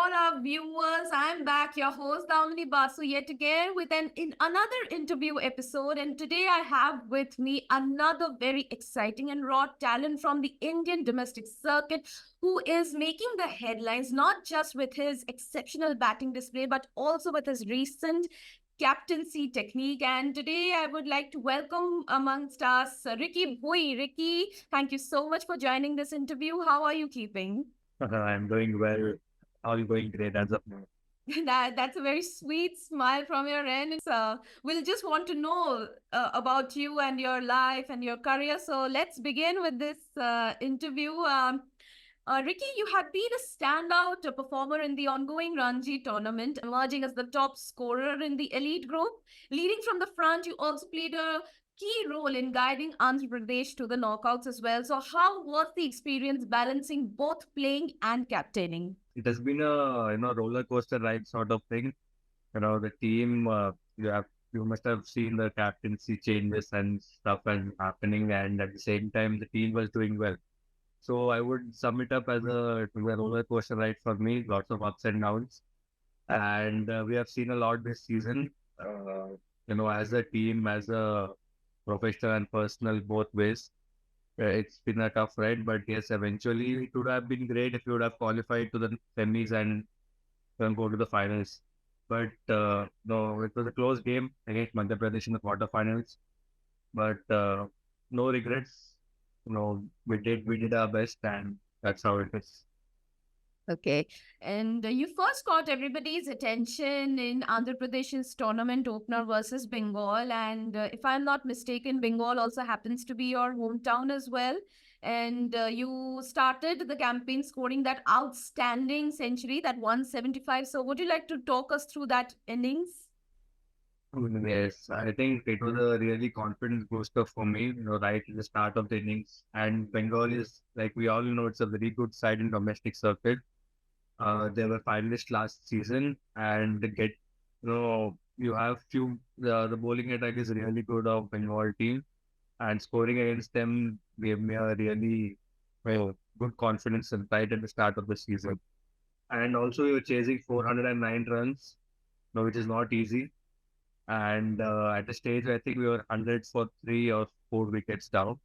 all our viewers. I'm back, your host Damini Basu, yet again with another interview episode. And today I have with me another very exciting and raw talent from the Indian domestic circuit who is making the headlines not just with his exceptional batting display but also with his recent captaincy technique. And today I would like to welcome amongst us Ricky Bhui. Ricky, thank you so much for joining this interview. How are you keeping? I'm doing well. All going great as of now. That's a very sweet smile from your end. We'll just want to know about you and your life and your career. So let's begin with this interview. Ricky, you have been a standout performer in the ongoing Ranji tournament, emerging as the top scorer in the elite group. Leading from the front, you also played a key role in guiding Andhra Pradesh to the knockouts as well. So, how was the experience balancing both playing and captaining? It has been a roller coaster ride sort of thing. The team you must have seen the captaincy changes and stuff and happening, and at the same time the team was doing well. So I would sum it up as a roller coaster ride for me, lots of ups and downs, and we have seen a lot this season. As a team, as a professional and personal both ways. It's been a tough ride, but yes, eventually it would have been great if you would have qualified to the semis and then go to the finals. But no, it was a close game against Madhya Pradesh in the quarterfinals. But no regrets. We did our best, and that's how it is. Okay. And you first caught everybody's attention in Andhra Pradesh's tournament opener versus Bengal. And if I'm not mistaken, Bengal also happens to be your hometown as well. And you started the campaign scoring that outstanding century, that 175. So, would you like to talk us through that innings? Yes, I think it was a really confidence booster for me, right at the start of the innings. And Bengal is, like we all know, it's a very good side in domestic circuit. They were finalists last season, and you have few the bowling attack is really good of Bengal team, and scoring against them gave me a really good confidence right at the start of the season. And also, you're chasing 409 runs, which is not easy. And at the stage, I think we were 100 for 3 or 4 wickets down,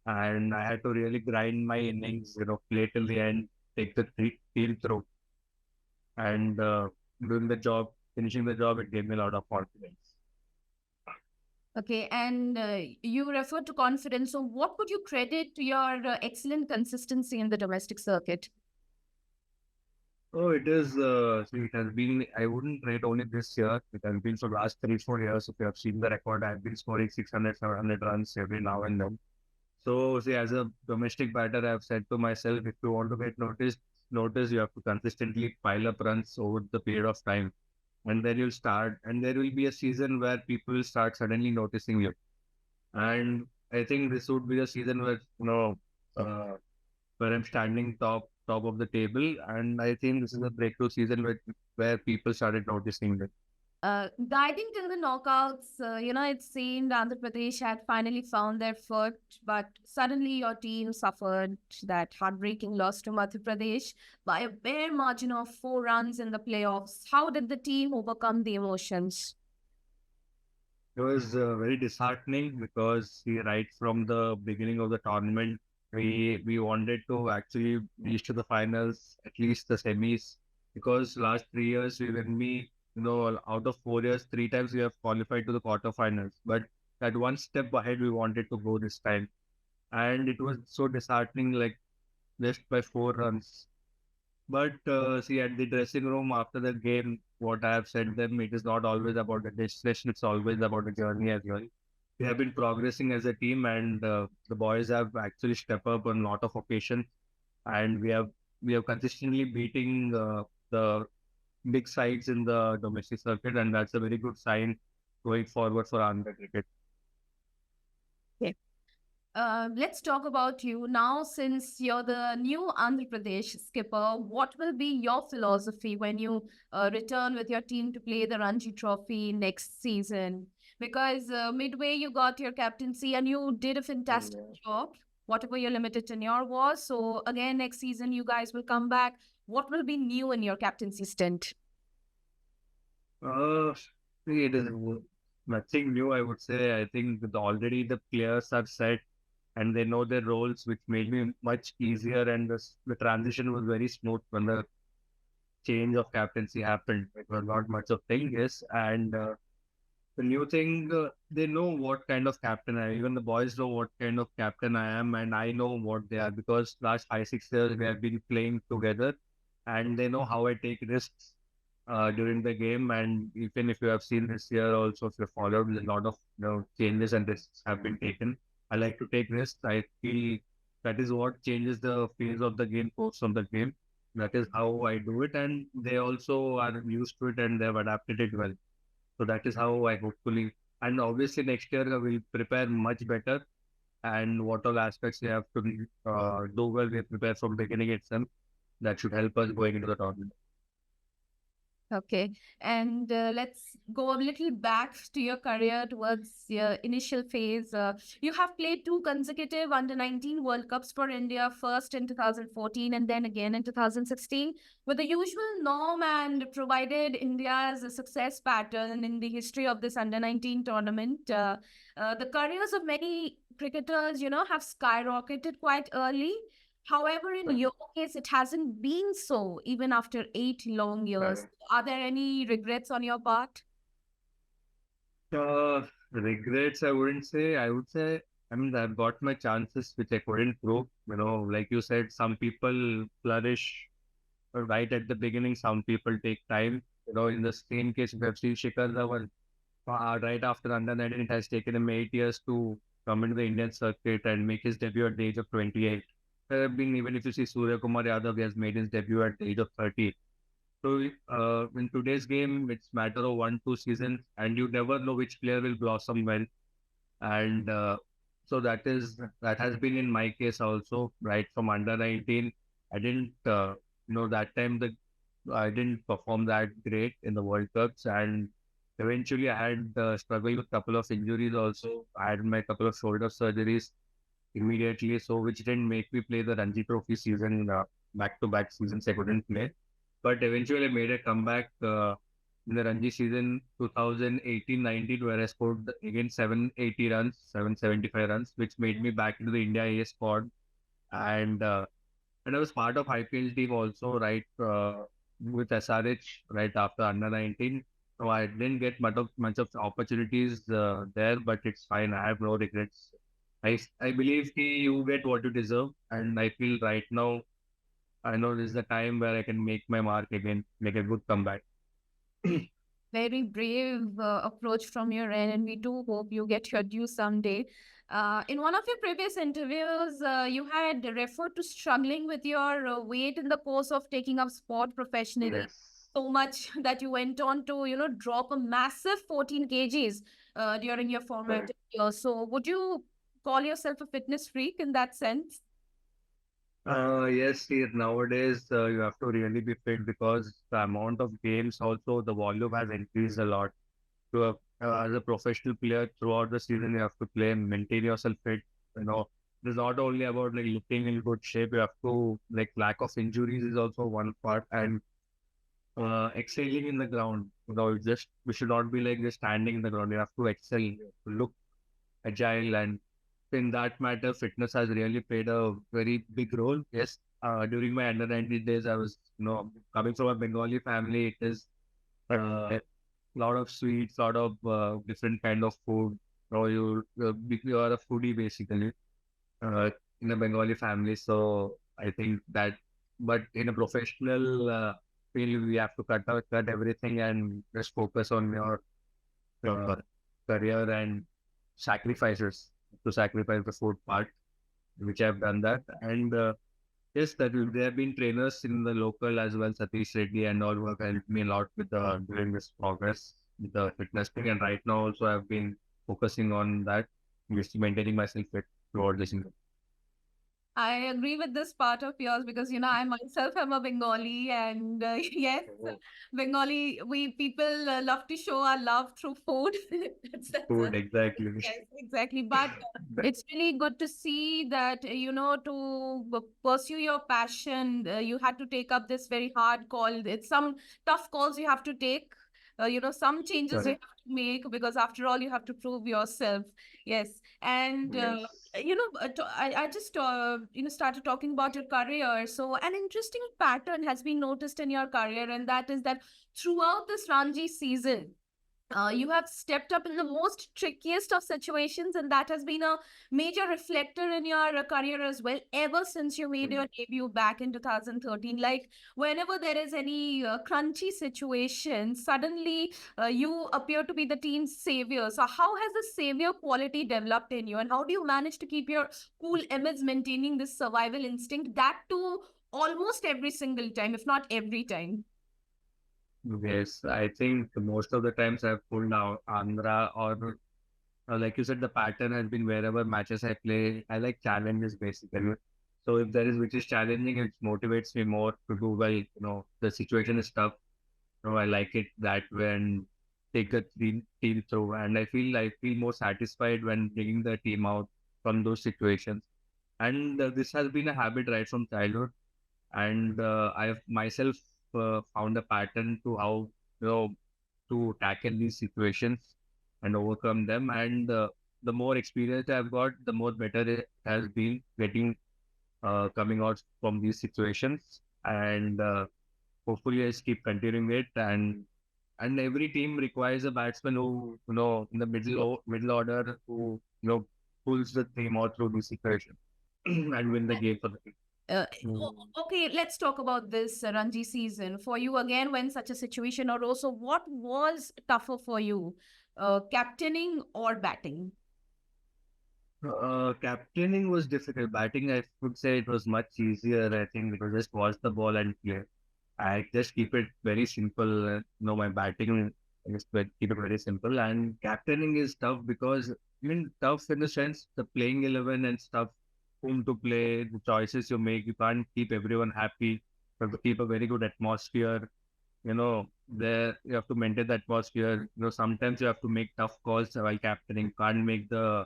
and I had to really grind my innings, play till the end, take the team through and doing the job, finishing the job, it gave me a lot of confidence. Okay, and you referred to confidence. So, what would you credit to your excellent consistency in the domestic circuit? Oh, it is, see, it has been, I wouldn't rate only this year. It has been for the last 3, 4 years. If you have seen the record, I've been scoring 600, 700 runs every now and then. So, see, as a domestic batter, I've said to myself, if you want to get notice, you have to consistently pile up runs over the period of time. And then you'll start, and there will be a season where people will start suddenly noticing you. And I think this would be a season uh, where I'm standing top of the table, and I think this is a breakthrough season where people started noticing me. Guiding till the knockouts, it seemed Andhra Pradesh had finally found their foot, but suddenly your team suffered that heartbreaking loss to Madhya Pradesh by a bare margin of 4 runs in the playoffs. How did the team overcome the emotions? It was very disheartening because right from the beginning of the tournament, we wanted to actually reach to the finals, at least the semis, because last 3 years when we, out of 4 years, 3 times we have qualified to the quarterfinals. But that one step ahead, we wanted to go this time, and it was so disheartening, like just by 4 runs. But see, at the dressing room after the game, what I have said them, it is not always about the destination; it's always about the journey as well. We have been progressing as a team, and the boys have actually stepped up on a lot of occasions, and we have consistently beating the big sides in the domestic circuit, and that's a very good sign going forward for Andhra cricket. Let's talk about you now. Since you're the new Andhra Pradesh skipper, what will be your philosophy when you return with your team to play the Ranji Trophy next season? Because midway you got your captaincy and you did a fantastic Yeah. job, whatever your limited tenure was. So again, next season you guys will come back. What will be new in your captaincy stint? Uh, See, it is nothing new, I would say. I think already the players are set and they know their roles, which made me much easier. And the transition was very smooth when the change of captaincy happened. It was not much of thing, yes. And the new thing, they know what kind of captain I am. Even the boys know what kind of captain I am, and I know what they are because last 5 6 years we have been playing together, and they know how I take risks during the game. And even if you have seen this year, also if you followed, a lot of changes and risks have been taken. I like to take risks. I feel that is what changes the phase of the game, course of the game. That is how I do it, and they also are used to it and they have adapted it well. So that is how I hopefully, and obviously next year we'll prepare much better. And what all aspects we have to do well, we prepare from beginning itself. That should help us going into the tournament. Okay. And let's go a little back to your career towards your initial phase. You have played two consecutive under 19 World Cups for India, first in 2014 and then again in 2016, with the usual norm and provided India's success pattern in the history of this under 19 tournament. The careers of many cricketers, have skyrocketed quite early. However, in your case, it hasn't been so even after 8 long years. Correct. Are there any regrets on your part? Regrets, I wouldn't say. I would say, I mean, I've got my chances which I couldn't prove. Like you said, some people flourish right at the beginning, some people take time. In the same case, if you have seen Shikhar Dhawan, right after under 19, it has taken him 8 years to come into the Indian circuit and make his debut at the age of 28. There have been, even if you see Surya Kumar Yadav, he has made his debut at the age of 30. So in today's game, it's matter of 1 2 seasons, and you never know which player will blossom well. And so that has been in my case also, right from under 19. I didn't, that time I didn't perform that great in the World Cups, and eventually I had struggled with a couple of injuries also. I had my couple of shoulder surgeries immediately, so which didn't make me play the Ranji Trophy season back to back seasons. I couldn't play, but eventually I made a comeback in the Ranji season 2018-19, where I scored again 780 runs, 775 runs, which made me back into the India A squad. And I was part of IPL team also, right, with SRH right after under 19. So I didn't get much of opportunities there, but it's fine. I have no regrets. I believe you get what you deserve, and I feel right now I know this is the time where I can make my mark again, make a good comeback. Very brave approach from your end, and we do hope you get your due someday. In one of your previous interviews, you had referred to struggling with your weight in the course of taking up sport professionally. Yes. So much that you went on to, drop a massive 14 kgs during your Correct. formative years. So, would you call yourself a fitness freak in that sense? Yes, see, nowadays you have to really be fit because the amount of games also the volume has increased a lot. To as a professional player throughout the season, you have to play and maintain yourself fit. It's not only about like looking in good shape. You have to like lack of injuries is also one part, and excelling in the ground. Just we should not be like just standing in the ground. You have to excel, to look agile, and in that matter, fitness has really played a very big role. Yes, during my under 19 days, I was, coming from a Bengali family. It is a lot of sweets, lot of different kind of food. You are a foodie basically uh, in a Bengali family. So I think that, but in a professional field, we have to cut everything and just focus on your uh, career and sacrifices to sacrifice the food part, which I've done that. And yes, there have been trainers in the local as well, Satish Reddy and all, who have helped me a lot with doing this progress with the fitness thing. And right now also I've been focusing on that, just maintaining myself fit throughout this. I agree with this part of yours because I myself am a Bengali, and yes, Oh, Bengali, we people love to show our love through food. That's food, exactly. yes, exactly. But it's really good to see that, to pursue your passion, you had to take up this very hard call. It's some tough calls you have to take. Some changes you Correct. have to make because after all, you have to prove yourself. Yes. And Yes. I just started talking about your career. So an interesting pattern has been noticed in your career, and that is that throughout this Ranji season, you have stepped up in the most trickiest of situations, and that has been a major reflector in your career as well, ever since you made your debut back in 2013. Like, whenever there is any crunchy situation, suddenly you appear to be the team's savior. So, how has the savior quality developed in you, and how do you manage to keep your cool image, maintaining this survival instinct, that too almost every single time, if not every time? Yes, I think most of the times I've pulled out Andhra or like you said, the pattern has been wherever matches I play, I like challenges basically. So if there is which is challenging, it motivates me more to do well. The situation is tough. I like it that way and take the team through. And I feel more satisfied when bringing the team out from those situations. And this has been a habit right from childhood. And I've myself found a pattern to how you know to tackle these situations and overcome them. And the more experience I've got, the more better it has been getting coming out from these situations. And hopefully, I just keep continuing it. And every team requires a batsman who in the middle order who pulls the team out through the situation and win the game for the team. Uh, Mm. okay, let's talk about this Ranji season. For you, again, when such a situation arose, so what was tougher for you, captaining or batting? Captaining was difficult. Batting, I would say it was much easier. I think because just watch the ball and play. I just keep it very simple. My batting, I just keep it very simple. And captaining is tough because tough in the sense the playing 11 and stuff, whom to play, the choices you make. You can't keep everyone happy. You have to keep a very good atmosphere. There you have to maintain the atmosphere. Sometimes you have to make tough calls while captaining. Can't make the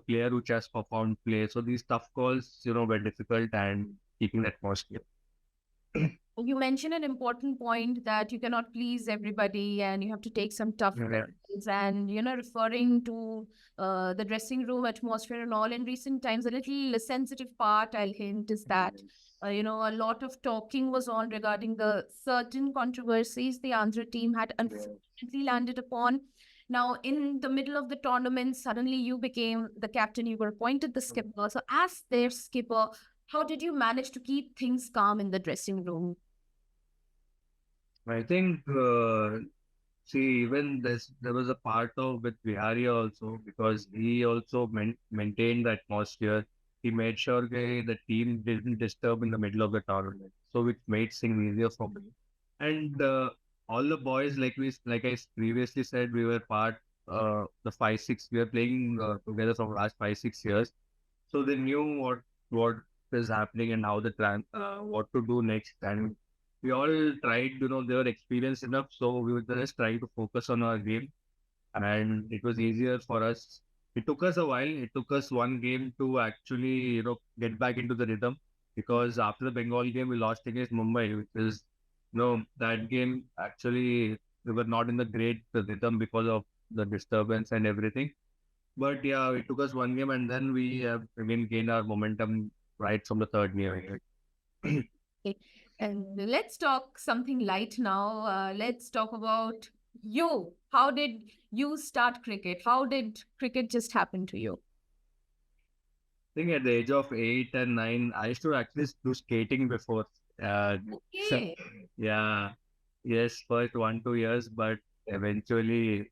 player which has performed play. So these tough calls, were difficult and keeping the atmosphere. You mentioned an important point that you cannot please everybody and you have to take some tough Yeah. calls. And, referring to the dressing room atmosphere and all, in recent times, a little sensitive part, I'll hint, is that, a lot of talking was on regarding the certain controversies the Andhra team had Yes. unfortunately landed upon. Now, in the middle of the tournament, suddenly you became the captain, you were appointed the skipper. So, as their skipper, how did you manage to keep things calm in the dressing room? I think, see, even there was a part of with Vihari also because he also maintained the atmosphere. He made sure the team didn't disturb in the middle of the tournament, so which made things easier for me. And all the boys, like I previously said, we were part the 5 6. We were playing together from last 5 6 years. So they knew what is happening and how what to do next. And we all tried, they were experienced enough, so we would just try to focus on our game, and it was easier for us. It took us a while. It took us one game to actually, get back into the rhythm because after the Bengal game, we lost against Mumbai, which is, that game actually we were not in the great rhythm because of the disturbance and everything. But yeah, it took us one game, and then we have again gained our momentum right from the third game. Okay. And let's talk something light now. Let's talk about you. How did you start cricket? How did cricket just happen to you? I think at the age of 8 and 9, I used to actually do skating before. Uh, Okay. yeah, yes, first 1 2 years, but eventually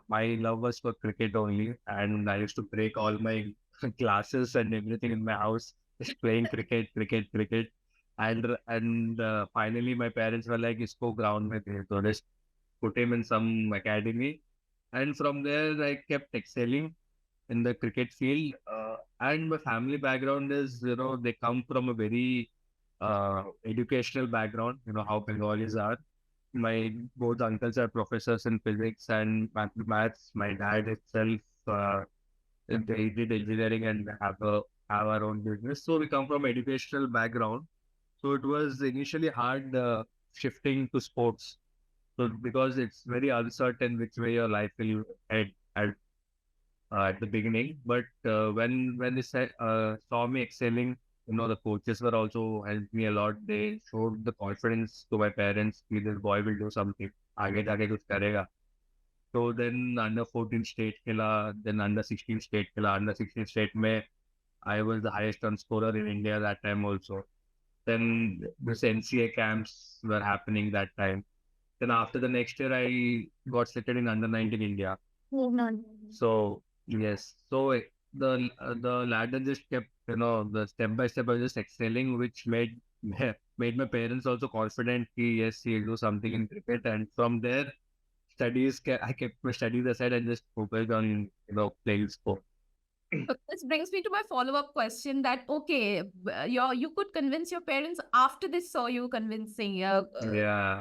my love was for cricket only, and I used to break all my glasses and everything in my house just playing cricket, cricket, cricket. And finally, my parents were like, "Isko ground mein bhej do." Put him in some academy, and from there I kept excelling. in the cricket field. And my family background is, they come from a very educational background, how Bengalis are. My both uncles are professors in physics and maths. My dad itself, they did engineering and have our own business. So we come from educational background. So it was initially hard shifting to sports. So because it's very uncertain which way your life will head at the beginning. But when they saw me excelling, the coaches were also helped me a lot. They showed the confidence to my parents that this boy will do something. आगे जाके कुछ करेगा. So then under 14 state खेला, then under 16 state खेला. Under 16 state में I was the highest run scorer in India that time also. Then this NCA camps were happening that time. Then after the next year, I got selected in under 19 India. Oh, no. So yes, so the ladder just kept, the step by step I was just excelling, which made made my parents also confident. Yes, he'll do something in cricket, and from there, I kept my studies aside and just focused on playing sport. So this brings me to my follow-up question that, okay, you could convince your parents after they saw you convincing, Yeah,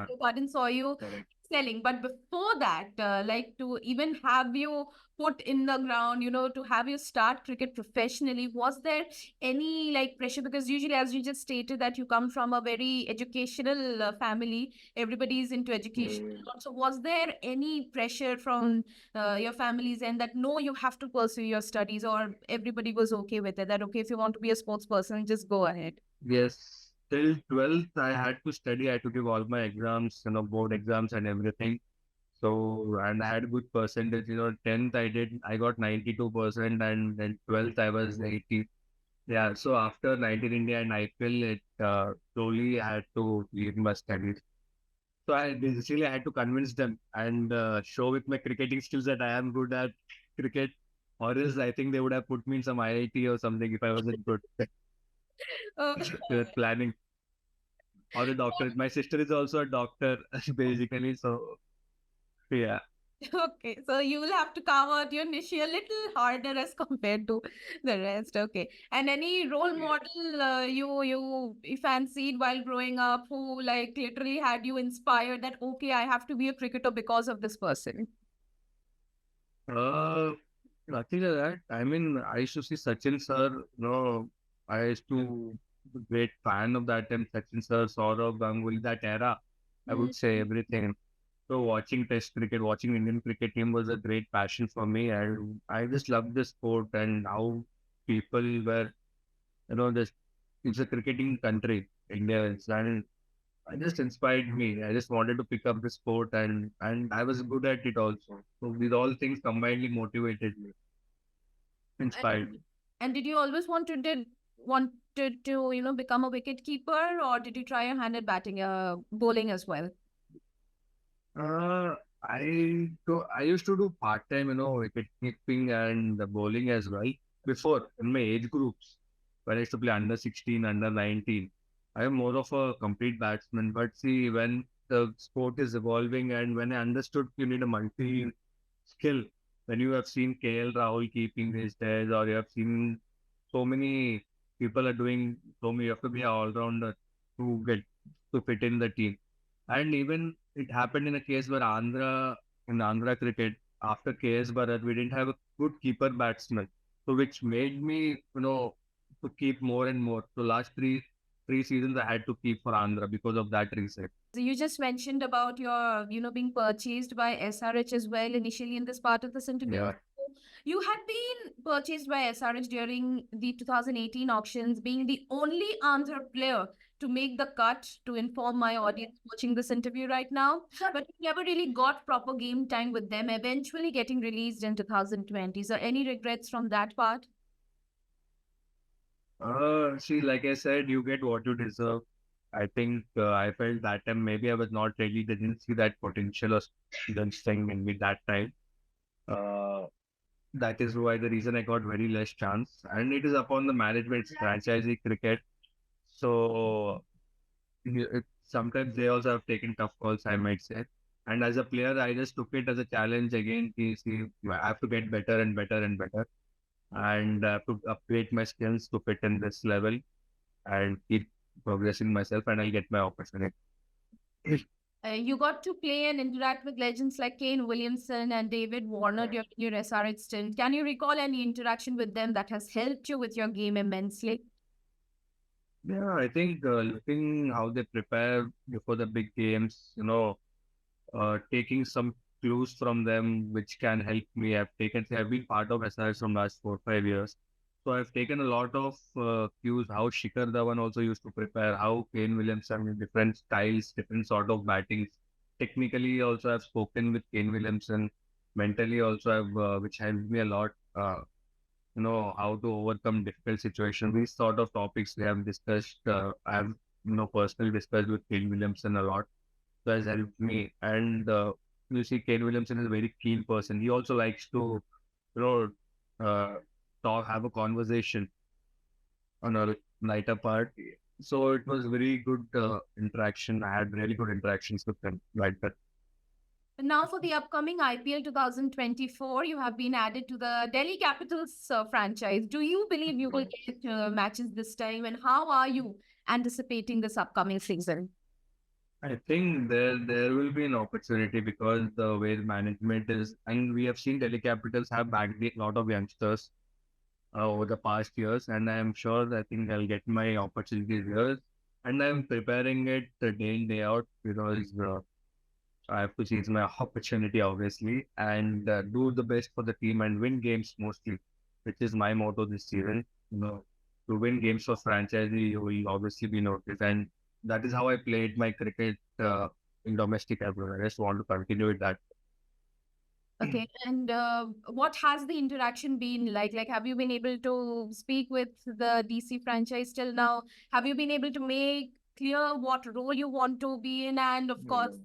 your parents saw you correct. selling. But before that, like to even have you put in the ground, to have you start cricket professionally, was there any like pressure? Because usually, as you just stated, that you come from a very educational family, everybody is into education. Mm. So was there any pressure from your families and that no, you have to pursue your studies, or everybody was okay with it, that okay, if you want to be a sports person, just go ahead? Yes, till 12th, I had to study. I had to give all my exams, board exams and everything. So, and I had a good percentage, 10th I got 92%, and then 12th I was 80. Yeah, so after 19 India and IPL, it slowly I had to leave my studies. So I basically had to convince them and show with my cricketing skills that I am good at cricket, or else I think they would have put me in some IIT or something if I wasn't good. Oh, They were planning, or a doctor. My sister is also a doctor, basically. So yeah. okay, so you will have to carve out your niche a little harder as compared to the rest. Okay, and any role model you fancied while growing up, who like literally had you inspired that okay, I have to be a cricketer because of this person? Uh, Nothing like that. I mean, I used to see Sachin sir. I used to great fan of that time. Sachin sir, Saurav Ganguly, that era. I would say everything. So watching Test cricket, watching Indian cricket team was a great passion for me. I just loved the sport and how people were, just it's a cricketing country, India is, and it just inspired me. I just wanted to pick up the sport and I was good at it also. So these all things combinedly motivated me, inspired me. And did you always wanted to become a wicket keeper, or did you try your hand at batting, bowling as well? Uh, I used to do part time, wicket keeping and the bowling as well before in my age groups when I used to play under 16, under 19. I am more of a complete batsman, but see, when the sport is evolving and when I understood you need a multi skill, when you have seen KL Rahul keeping these days, or you have seen so many people are doing so many, you have to be an all rounder to get to fit in the team. And even it happened in a case where in Andhra cricket, after KS Bharat, we didn't have a good keeper batsman. So which made me, to keep more and more. So last three seasons I had to keep for Andhra because of that reason. So you just mentioned about your, being purchased by SRH as well initially in this part of this interview. Yeah. You had been purchased by SRH during the 2018 auctions, being the only Andhra player to make the cut, to inform my audience watching this interview right now. But you never really got proper game time with them, eventually getting released in 2020. So any regrets from that part? See, like I said, you get what you deserve. I think I felt that time maybe I was not ready. They didn't see that potential or students thing in me that time. Uh, that is why the reason I got very less chance. And it is upon the management, it's franchisee cricket. So sometimes they also have taken tough calls, I might say. And as a player, I just took it as a challenge again. See, I have to get better and better and better. and I have to upgrade my skills to fit in this level and keep progressing myself, and I'll get my opportunity. You got to play and interact with legends like Kane Williamson and David Warner during your SRH stint. Can you recall any interaction with them that has helped you with your game immensely? Yeah, I think looking how they prepare before the big games, taking some clues from them which can help me. I've been part of SRS from last 4 5 years. So I've taken a lot of cues, how Shikhar Dhawan also used to prepare, how Kane Williamson in different styles, different sort of battings. Technically also I've spoken with Kane Williamson. Mentally also which helped me a lot. How to overcome difficult situations. These sort of topics we have discussed. I have, personally discussed with Kane Williamson a lot. So has helped me. And you see, Kane Williamson is a very keen person. He also likes to, you know, have a conversation on a lighter part. So it was very good interaction. I had really good interactions with him like that. And now, for the upcoming IPL 2024, you have been added to the Delhi Capitals franchise. Do you believe you will get matches this time? And how are you anticipating this upcoming season? I think there will be an opportunity because the way the management is, and we have seen Delhi Capitals have bagged a lot of youngsters over the past years, and I am sure that I think I'll get my opportunities here. And I'm preparing it day in day out because I have to seize my opportunity, obviously, and do the best for the team and win games mostly, which is my motto this season. To win games for franchise, you will obviously be noticed, and that is how I played my cricket in domestic as well. I just want to continue with that. Okay, and what has the interaction been like? Like, have you been able to speak with the DC franchise till now? Have you been able to make clear what role you want to be in? And of course,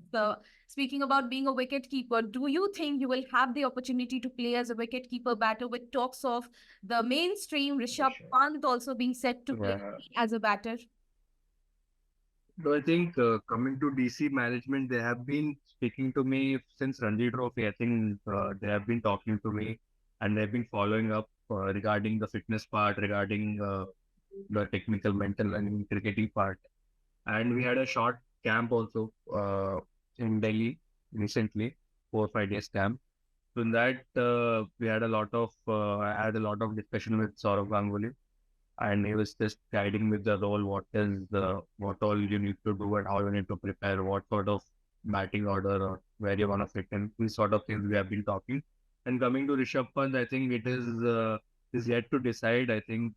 speaking about being a wicket keeper, do you think you will have the opportunity to play as a wicket keeper batter with talks of the mainstream Rishabh Pant also being set to play Yeah. as a batter? So I think coming to DC management, they have been speaking to me since Ranji Trophy. I think they have been talking to me and they've been following up regarding the fitness part, regarding the technical, mental, and cricketing part. And we had a short camp also in Delhi recently, 4 5 days camp. So in that, I had a lot of discussion with Saurav Ganguly, and he was just guiding with the role, what all you need to do and how you need to prepare, what sort of batting order or where you want to fit in. These sort of things we have been talking. And coming to Rishabh Pant, I think it is yet to decide. I think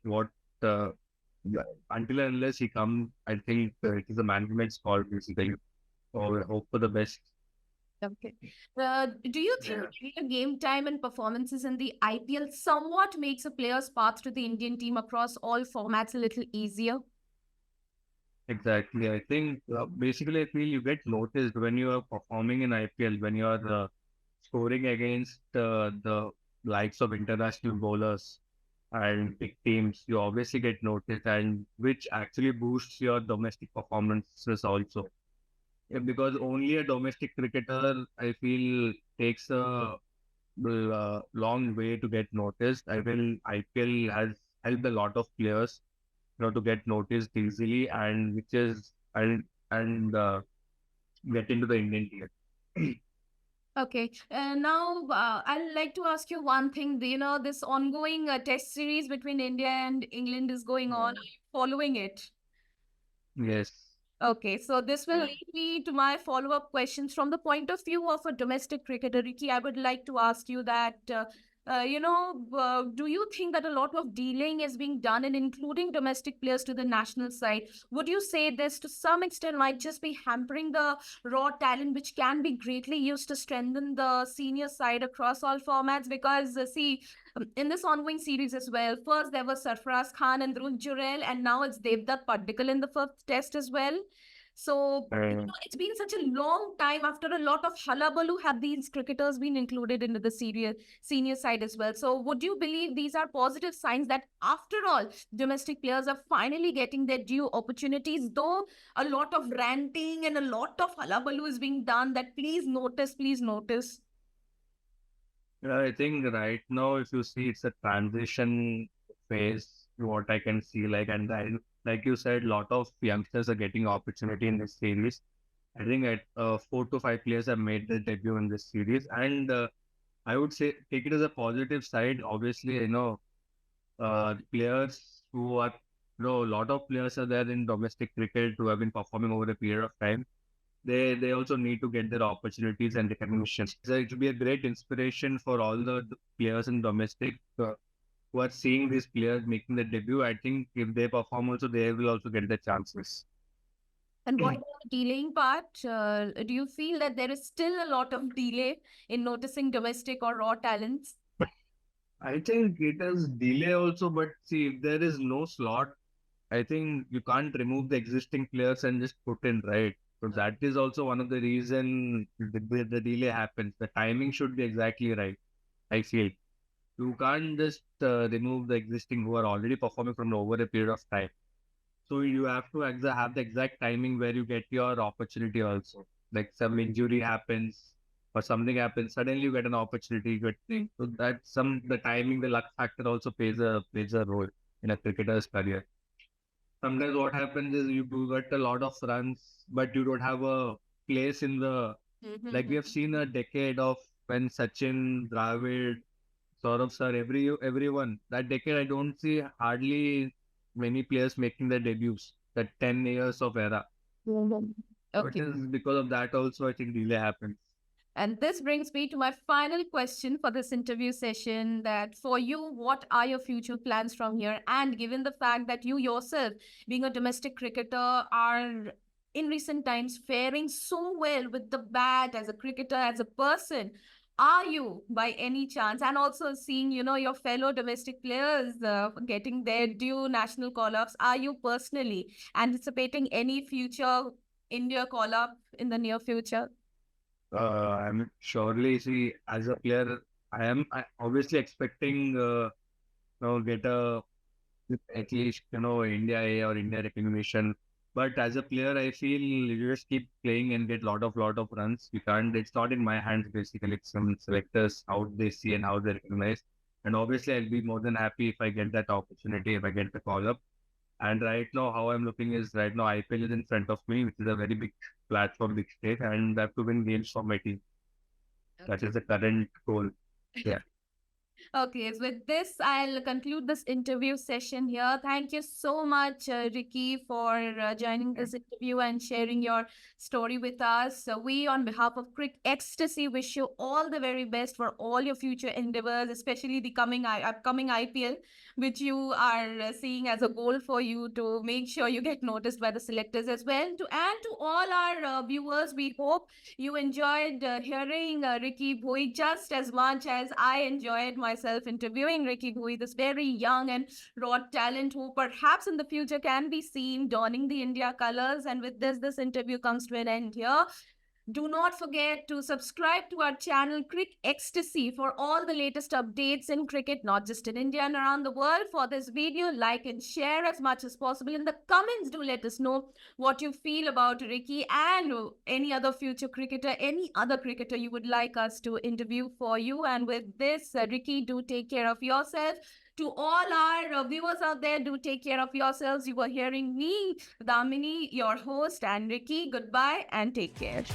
what uh, yeah, until and unless he comes, I think it is the management's call basically. So we hope for the best. Okay. Do you think clear game time and performances in the IPL somewhat makes a player's path to the Indian team across all formats a little easier? Exactly. I think basically I feel you get noticed when you are performing in IPL, when you are scoring against the likes of international bowlers and big teams, you obviously get noticed, and which actually boosts your domestic performances also. Yeah, because only a domestic cricketer, I feel, takes a long way to get noticed. I feel IPL has helped a lot of players, to get noticed easily, and which is and get into the Indian team. Okay. Now, I'd like to ask you one thing. You know, this ongoing test series between India and England is going on. Are you following it? Yes. Okay, so this will lead me to my follow-up questions from the point of view of a domestic cricketer. Ricky, I would like to ask you that, do you think that a lot of dealing is being done in including domestic players to the national side? Would you say this to some extent might just be hampering the raw talent, which can be greatly used to strengthen the senior side across all formats? Because, see, in this ongoing series as well. First, there was Sarfaraz Khan and Dhruv Jurel, and now it's Devdutt Paddikal in the first test as well. So, it's been such a long time. After a lot of hullabaloo, have these cricketers been included into the senior side as well? So, would you believe these are positive signs that, after all, domestic players are finally getting their due opportunities? Though a lot of ranting and a lot of hullabaloo is being done, that please notice, please notice. I think right now, if you see, it's a transition phase, what I can see. Like you said, lot of youngsters are getting opportunity in this series. I think at 4 to 5 players have made their debut in this series, and I would say take it as a positive side. Obviously, players who are, a lot of players are there in domestic cricket who have been performing over a period of time. They also need to get their opportunities and recognition. So it will be a great inspiration for all the players in domestic who are seeing these players making their debut. I think if they perform also, they will also get the chances. And what about the delaying part? Do you feel that there is still a lot of delay in noticing domestic or raw talents? I think it is delay also, but see, if there is no slot, I think you can't remove the existing players and just put in, right? So that is also one of the reason the delay happens. The timing should be exactly right, I feel. You can't just remove the existing who are already performing from over a period of time. So you have to have the exact timing where you get your opportunity also. Like some injury happens or something happens, suddenly you get an opportunity. So that the timing, the luck factor also plays a role in a cricketer's career. Sometimes what happens is you do get a lot of runs, but you don't have a place in the, like we have seen a decade of when Sachin, Dravid, Saurabh sir, everyone. That decade, I don't see hardly many players making their debuts. That 10 years of era. Mhm. So it Okay. is because of that also, I think delay happens. And this brings me to my final question for this interview session, that for you, what are your future plans from here? And given the fact that you yourself, being a domestic cricketer, are in recent times faring so well with the bat as a cricketer, as a person, are you by any chance, and also seeing, your fellow domestic players getting their due national call-ups, are you personally anticipating any future India call-up in the near future? I'm surely see as a player, obviously expecting get a at least India A or India recognition. But as a player, I feel you just keep playing and get lot of runs. You can't. It's not in my hands basically. It's some selectors how they see and how they recognize. And obviously, I'll be more than happy if I get that opportunity, if I get the call up. And right now, how I'm looking is right now IPL is in front of me, which is a very big platform, big stage, and I have to win games for my team. That is the current goal. Yeah. Okay, so with this, I'll conclude this interview session here. Thank you so much, Ricky, for joining this interview and sharing your story with us. So we, on behalf of CricXtasy, wish you all the very best for all your future endeavors, especially the upcoming IPL, which you are seeing as a goal for you to make sure you get noticed by the selectors as well. To all our viewers, we hope you enjoyed hearing Ricky Bhui just as much as I enjoyed myself interviewing Ricky Bhui, this very young and raw talent who perhaps in the future can be seen donning the India colors. And with this interview comes to an end here. Do not forget to subscribe to our channel CricXtasy for all the latest updates in cricket, not just in India and around the world. For this video, like and share as much as possible. In the comments, do let us know what you feel about Ricky and any other future cricketer, any other cricketer you would like us to interview for you. And with this, Ricky, do take care of yourself. To all our viewers out there, do take care of yourselves. You were hearing me, Damini, your host, and Ricky. Goodbye and take care.